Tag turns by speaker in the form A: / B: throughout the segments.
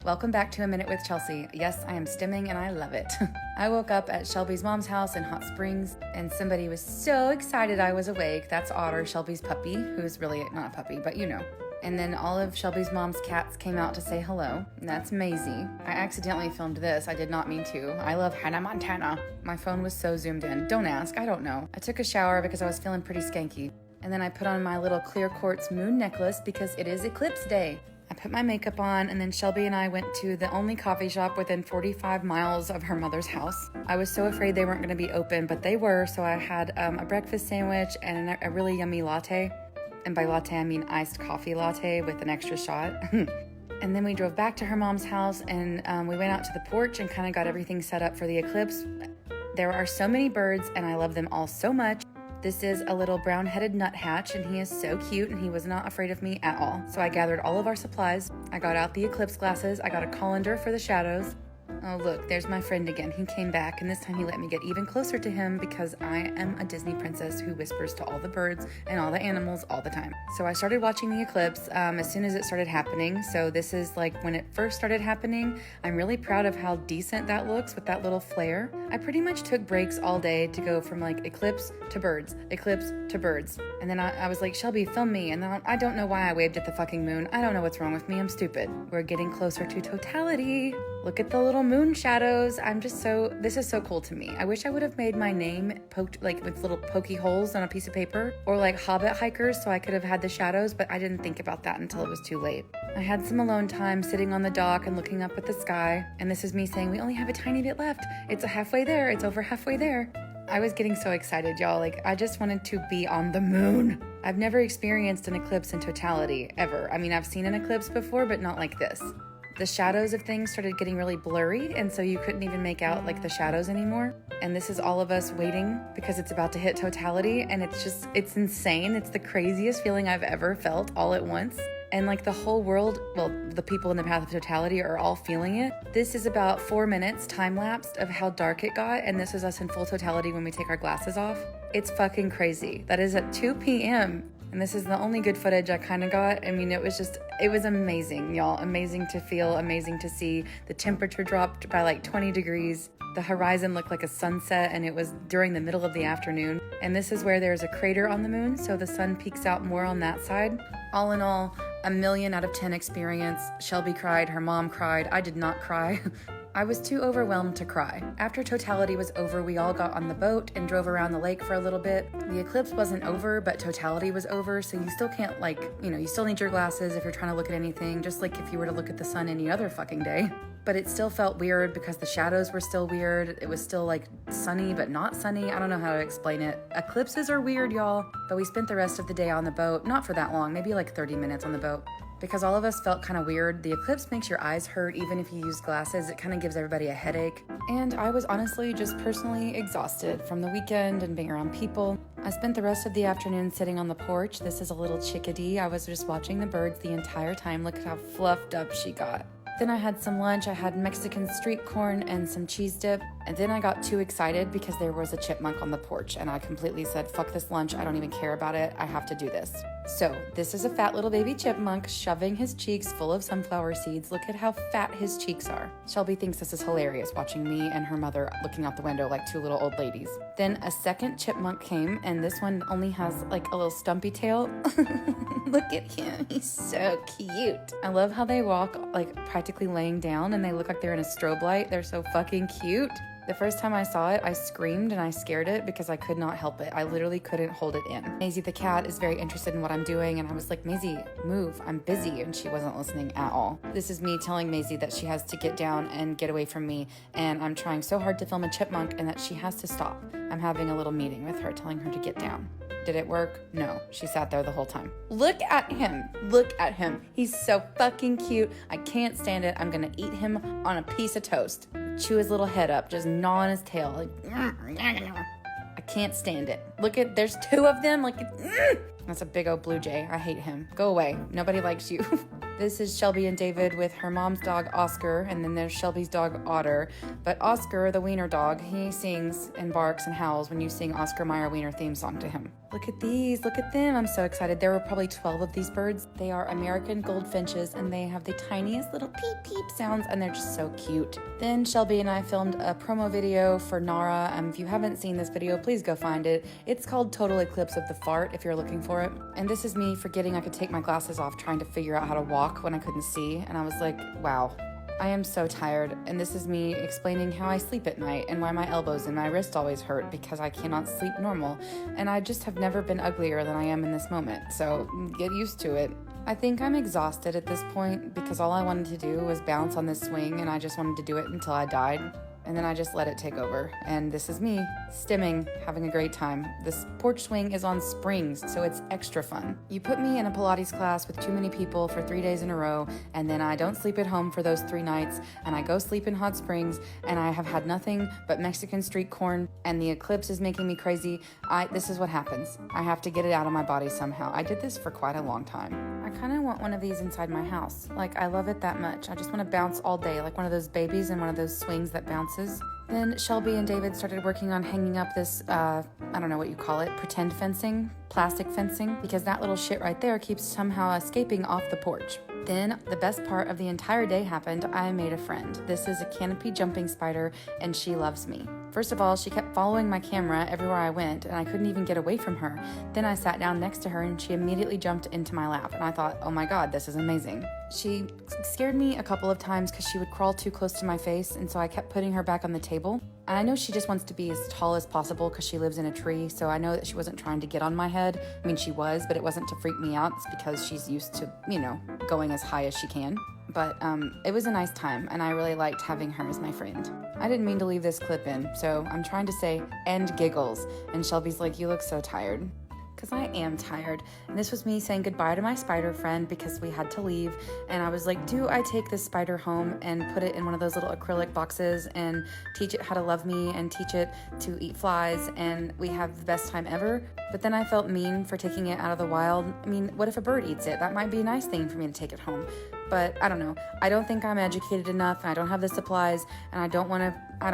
A: Welcome back to A Minute with Chelsea. Yes, I am stimming and I love it. I woke up at Shelby's mom's house in Hot Springs and somebody was so excited I was awake. That's Otter, Shelby's puppy, who is really not a puppy, but you know. And then all of Shelby's mom's cats came out to say hello. That's Maisie. I accidentally filmed this. I did not mean to. I love Hannah Montana. My phone was so zoomed in. Don't ask. I don't know. I took a shower because I was feeling pretty skanky. And then I put on my little clear quartz moon necklace because it is Eclipse Day. I put my makeup on, and then Shelby and I went to the only coffee shop within 45 miles of her mother's house. I was so afraid they weren't going to be open, but they were, so I had a breakfast sandwich and a really yummy latte. And by latte, I mean iced coffee latte with an extra shot. And then we drove back to her mom's house, and we went out to the porch and kind of got everything set up for the eclipse. There are so many birds, and I love them all so much. This is a little brown-headed nuthatch, and he is so cute, and he was not afraid of me at all. So I gathered all of our supplies. I got out the eclipse glasses. I got a colander for the shadows. Oh, look, there's my friend again. He came back, and this time he let me get even closer to him because I am a Disney princess who whispers to all the birds and all the animals all the time. So I started watching the eclipse as soon as it started happening. So this is like when it first started happening. I'm really proud of how decent that looks with that little flare. I pretty much took breaks all day to go from like eclipse to birds, eclipse to birds. And then I was like, Shelby, film me. And then I don't know why I waved at the fucking moon. I don't know what's wrong with me. I'm stupid. We're getting closer to totality. Look at the little moon shadows. This is so cool to me. I wish I would have made my name poked like with little pokey holes on a piece of paper, or like hobbithikers, so I could have had the shadows, but I didn't think about that until it was too late. I had some alone time sitting on the dock and looking up at the sky, and this is me saying, we only have a tiny bit left. It's halfway there. It's over halfway there. I was getting so excited, y'all. Like, I just wanted to be on the moon. I've never experienced an eclipse in totality, ever. I mean, I've seen an eclipse before, but not like this. The shadows of things started getting really blurry, and so you couldn't even make out like the shadows anymore. And this is all of us waiting because it's about to hit totality, and it's insane. It's the craziest feeling I've ever felt all at once. And like the whole world, well, the people in the path of totality are all feeling it. This is about 4 minutes time-lapsed of how dark it got, and this is us in full totality when we take our glasses off. It's fucking crazy. That is at 2 p.m. And this is the only good footage I kind of got. I mean, it was amazing, y'all. Amazing to feel, amazing to see. The temperature dropped by like 20 degrees. The horizon looked like a sunset, and it was during the middle of the afternoon. And this is where there's a crater on the moon, so the sun peeks out more on that side. All in all, a 1,000,000 out of 10 experience. Shelby cried, her mom cried. I did not cry. I was too overwhelmed to cry. After totality was over, we all got on the boat and drove around the lake for a little bit. The eclipse wasn't over, but totality was over, so you still can't you still need your glasses if you're trying to look at anything, just like if you were to look at the sun any other fucking day. But it still felt weird because the shadows were still weird. It was still like sunny, but not sunny. I don't know how to explain it. Eclipses are weird, y'all. But we spent the rest of the day on the boat, not for that long, maybe like 30 minutes on the boat. Because all of us felt kind of weird. The eclipse makes your eyes hurt even if you use glasses. It kind of gives everybody a headache. And I was honestly just personally exhausted from the weekend and being around people. I spent the rest of the afternoon sitting on the porch. This is a little chickadee. I was just watching the birds the entire time. Look at how fluffed up she got. Then I had some lunch. I had Mexican street corn and some cheese dip. And then I got too excited because there was a chipmunk on the porch. And I completely said, fuck this lunch. I don't even care about it. I have to do this. So this is a fat little baby chipmunk shoving his cheeks full of sunflower seeds. Look at how fat his cheeks are. Shelby thinks this is hilarious, watching me and her mother looking out the window like two little old ladies. Then a second chipmunk came, and this one only has like a little stumpy tail. Look at him. He's so cute. I love how they walk like practically laying down, and they look like they're in a strobe light. They're so fucking cute. The first time I saw it, I screamed and I scared it because I could not help it. I literally couldn't hold it in. Maisie the cat is very interested in what I'm doing, and I was like, Maisie, move, I'm busy, and she wasn't listening at all. This is me telling Maisie that she has to get down and get away from me, and I'm trying so hard to film a chipmunk and that she has to stop. I'm having a little meeting with her, telling her to get down. Did it work? No. She sat there the whole time. Look at him. Look at him. He's so fucking cute. I can't stand it. I'm gonna eat him on a piece of toast. Chew his little head up, just gnaw on his tail. Like, I can't stand it. Look at, there's 2 of them. Like, that's a big old blue jay. I hate him. Go away. Nobody likes you. This is Shelby and David with her mom's dog, Oscar, and then there's Shelby's dog, Otter. But Oscar, the wiener dog, he sings and barks and howls when you sing Oscar Mayer Wiener theme song to him. Look at these, look at them. I'm so excited. There were probably 12 of these birds. They are American goldfinches, and they have the tiniest little peep peep sounds, and they're just so cute. Then Shelby and I filmed a promo video for Nara. If you haven't seen this video, please go find it. It's called Total Eclipse of the Fart, if you're looking for it. And this is me forgetting I could take my glasses off trying to figure out how to walk when I couldn't see, and I was like, wow. I am so tired, and this is me explaining how I sleep at night and why my elbows and my wrist always hurt because I cannot sleep normal, and I just have never been uglier than I am in this moment, so get used to it. I think I'm exhausted at this point because all I wanted to do was bounce on this swing, and I just wanted to do it until I died. And then I just let it take over. And this is me, stimming, having a great time. This porch swing is on springs, so it's extra fun. You put me in a Pilates class with too many people for 3 days in a row, and then I don't sleep at home for those 3 nights, and I go sleep in hot springs, and I have had nothing but Mexican street corn, and the eclipse is making me crazy. This is what happens. I have to get it out of my body somehow. I did this for quite a long time. I kind of want one of these inside my house. Like, I love it that much. I just want to bounce all day, like one of those babies in one of those swings that bounces. Then Shelby and David started working on hanging up this, I don't know what you call it, pretend fencing, plastic fencing, because that little shit right there keeps somehow escaping off the porch. Then the best part of the entire day happened. I made a friend. This is a canopy jumping spider, and she loves me. First of all, she kept following my camera everywhere I went, and I couldn't even get away from her. Then I sat down next to her, and she immediately jumped into my lap, and I thought, oh my god, this is amazing. She scared me a couple of times because she would crawl too close to my face, and so I kept putting her back on the table. And I know she just wants to be as tall as possible because she lives in a tree, so I know that she wasn't trying to get on my head. I mean, she was, but it wasn't to freak me out. It's because she's used to, going as high as she can. But it was a nice time, and I really liked having her as my friend. I didn't mean to leave this clip in, so I'm trying to say, end giggles. And Shelby's like, you look so tired. Because I am tired. And this was me saying goodbye to my spider friend because we had to leave. And I was like, do I take this spider home and put it in one of those little acrylic boxes and teach it how to love me and teach it to eat flies, and we have the best time ever? But then I felt mean for taking it out of the wild. I mean, what if a bird eats it? That might be a nice thing for me to take it home. But I don't know. I don't think I'm educated enough, and I don't have the supplies, and I don't want to, I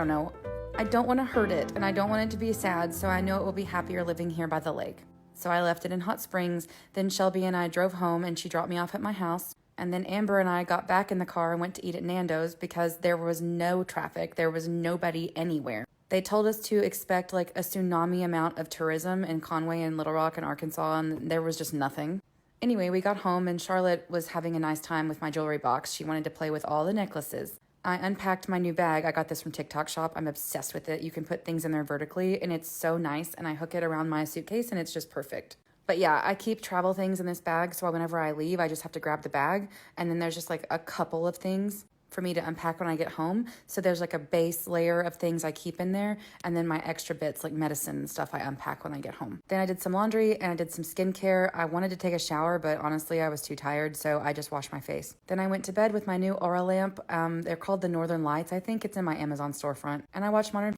A: don't want to hurt it, and I don't want it to be sad, so I know it will be happier living here by the lake. So I left it in Hot Springs. Then Shelby and I drove home, and she dropped me off at my house. And then Amber and I got back in the car and went to eat at Nando's because there was no traffic. There was nobody anywhere. They told us to expect like a tsunami amount of tourism in Conway and Little Rock and Arkansas, and there was just nothing. Anyway, we got home, and Charlotte was having a nice time with my jewelry box. She wanted to play with all the necklaces. I unpacked my new bag. I got this from TikTok Shop. I'm obsessed with it. You can put things in there vertically, and it's so nice, and I hook it around my suitcase, and it's just perfect. But yeah, I keep travel things in this bag, so whenever I leave, I just have to grab the bag, and then there's just like a couple of things for me to unpack when I get home. So there's like a base layer of things I keep in there, and then my extra bits like medicine and stuff I unpack when I get home. Then I did some laundry, and I did some skincare. I wanted to take a shower, but honestly I was too tired, so I just washed my face. Then I went to bed with my new Aura lamp. They're called the Northern Lights. I think it's in my Amazon storefront. And I watched Modern